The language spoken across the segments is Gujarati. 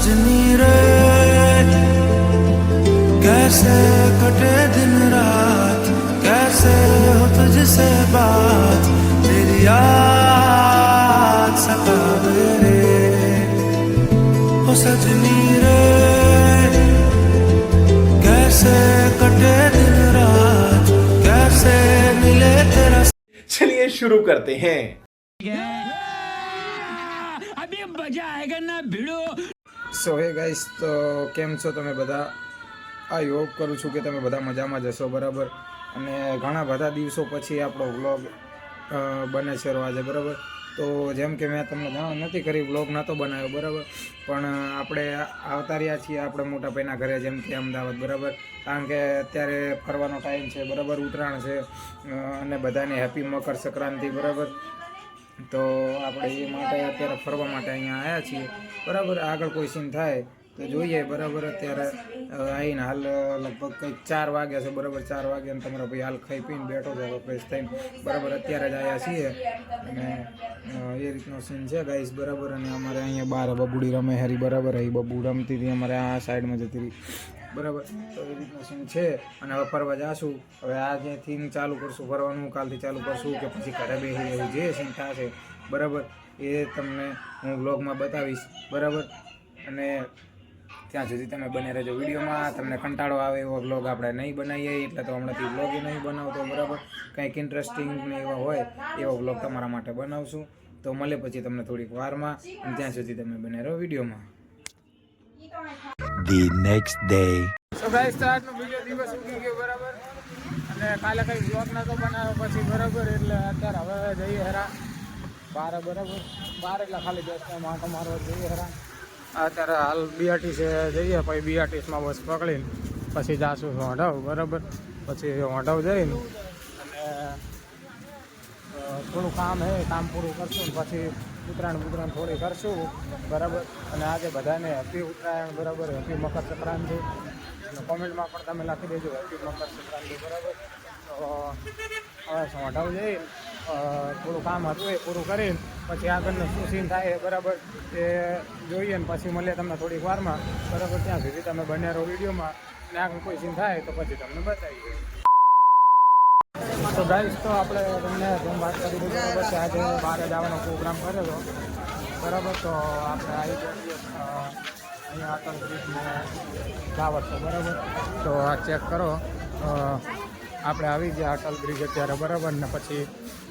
सजनी रे कैसे कटे दिन रात, कैसे हो तुझसे बात, तेरी याद सतावे रे। ओ सजनी रे कैसे कटे दिन रात, कैसे मिले तेरा। चलिए शुरू करते हैं। अभी मजा आएगा ना भिड़ो। સો હે ગાઈસ, તો કેમ છો તમે બધા? આઈ હોપ કરું છું કે તમે બધા મજામાં જશો, બરાબર. અને ઘણા બધા દિવસો પછી આપણો વ્લોગ બને છે આજે, બરાબર. તો જેમ કે મેં તમને જાણ નથી કરી, વ્લોગ નહોતો બનાવ્યો, બરાબર. પણ આપણે આવતા રહ્યા છીએ આપણે મોટા ભાઈના ઘરે, જેમ કે અમદાવાદ, બરાબર. કારણ કે અત્યારે ફરવાનો ટાઈમ છે, બરાબર. ઉત્તરાયણ છે અને બધાને હેપી મકર સંક્રાંતિ, બરાબર. તો આપણે એ માટે અત્યારે ફરવા માટે અહીંયા આવ્યા છીએ, બરાબર. આગળ કોઈ સીન થાય તો જોઈએ, બરાબર. અત્યારે આવીને હાલ લગભગ કંઈક 4 વાગ્યા છે, બરાબર. 4 વાગ્યા અને તમારા ભાઈ હાલ ખાઈ પીને બેઠો છે, ફ્રેશ થઈને, બરાબર. અત્યારે જ આવ્યા છીએ અને એ રીતનો સીન છે ગાઈસ, બરાબર. અને અમારે અહીંયા બહાર બબુડી રમે હારી, બરાબર. એ બબુ રમતી હતી અમારે આ સાઈડમાં જતી હતી, બરાબર. તો એ રીતનો સીન છે અને હવે ફરવા જાશું. હવે આજથી ચાલુ કરશું ફરવાનું, કાલથી ચાલુ કરશું કે પછી ઘરે બેસી રહેવું, જે સીન થશે, બરાબર, એ તમને હું વ્લોગમાં બતાવીશ, બરાબર. અને ત્યાં સુધી તમે બને રહેજો વિડીયોમાં. તમને કંટાળો આવે એવો વ્લોગ આપણે નહીં બનાવીએ, એટલે તો હમણાંથી વ્લોગ નહીં બનાવતો, બરાબર. કંઈક ઇન્ટરેસ્ટિંગ ને એવા હોય એવો વ્લોગ તમારા માટે બનાવશું. તો મળે પછી તમને થોડીક વારમાં, અને ત્યાં સુધી તમે બને રહો વિડીયોમાં. The next day. So guys, તો આજનો બીજો દિવસ ઉગી ગયો, બરાબર. અને કાલે કંઈ વ્લોગ નહોતો બનાવ્યો પછી, બરાબર. એટલે અત્યારે હવે જઈએ હેરા બાર, બરાબર. બાર એટલે ખાલી 10 ટાઈમ આંટો મારવા જઈએ હેરા. અત્યારે હાલ બીઆરટીસી જઈએ, પછી બીઆરટીસીમાં બસ પકડીને પછી જાશું હોંઢાવ, બરાબર. પછી હોંઢાવ જઈને અને થોડું કામ હે, કામ પૂરું કરશું ને પછી ઉત્તરાયણ થોડી કરશું, બરાબર. અને આજે બધાને હેપી ઉત્તરાયણ, બરાબર. હેપી મકર સંક્રાંતિ. અને કોમેન્ટમાં પણ તમે લખી દેજો હેપી મકર સંક્રાંતિ, બરાબર. તો હવે હોંઢાવ જઈને થોડું કામ હતું એ પૂરું કરીને પછી આગળનું શું સીન થાય, બરાબર, એ જોઈએ ને પછી મળીએ તમને થોડીક વારમાં, બરાબર. ત્યાં સુધી તમે બને રહો વિડીયોમાં, અને આગળ કોઈ સીન થાય તો પછી તમને બતાવીએ. તો ગાઈસ, તો આપણે તમને જેમ વાત કરી દીધી, બરાબર, કે આજે બહાર જવાનો પ્રોગ્રામ કરેલો, બરાબર. તો આપણે આવી જઈએ અહીંયા અટલ બ્રિજને ફ્લાવર શો, બરાબર. તો આ ચેક કરો, આપણે આવી ગયા અટલ બ્રિજ અત્યારે, બરાબર. ને પછી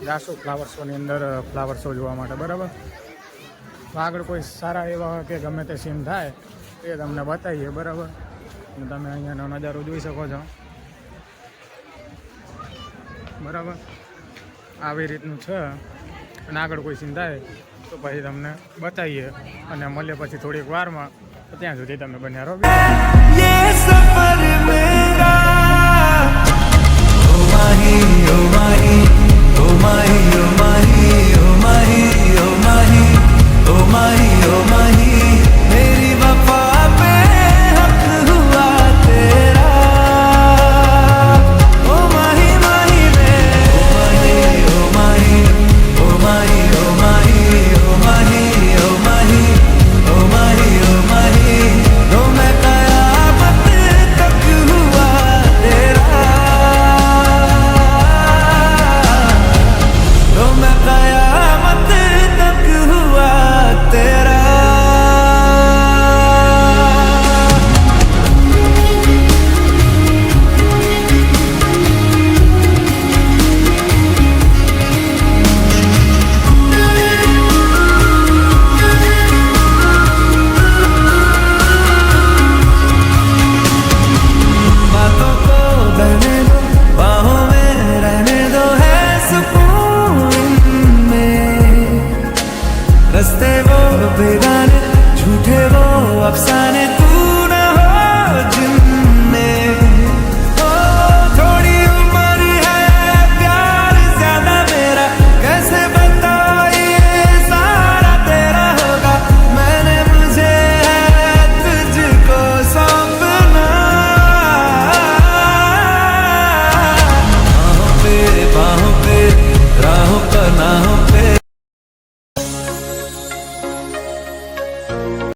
જાશું ફ્લાવર શોની અંદર ફ્લાવર શો જોવા માટે, બરાબર. તો આગળ કોઈ સારા એવા કે ગમે તે સીન થાય એ તમને બતાવીએ, બરાબર. અને તમે અહીંયાનો નજારો જોઈ શકો છો, બરાબર. આવી રીતનું છે. અને આગળ કોઈ સીન થાય તો પછી તમને બતાવીએ અને મળીએ પછી થોડીક વારમાં. તો ત્યાં સુધી તમે બન્યા રહો.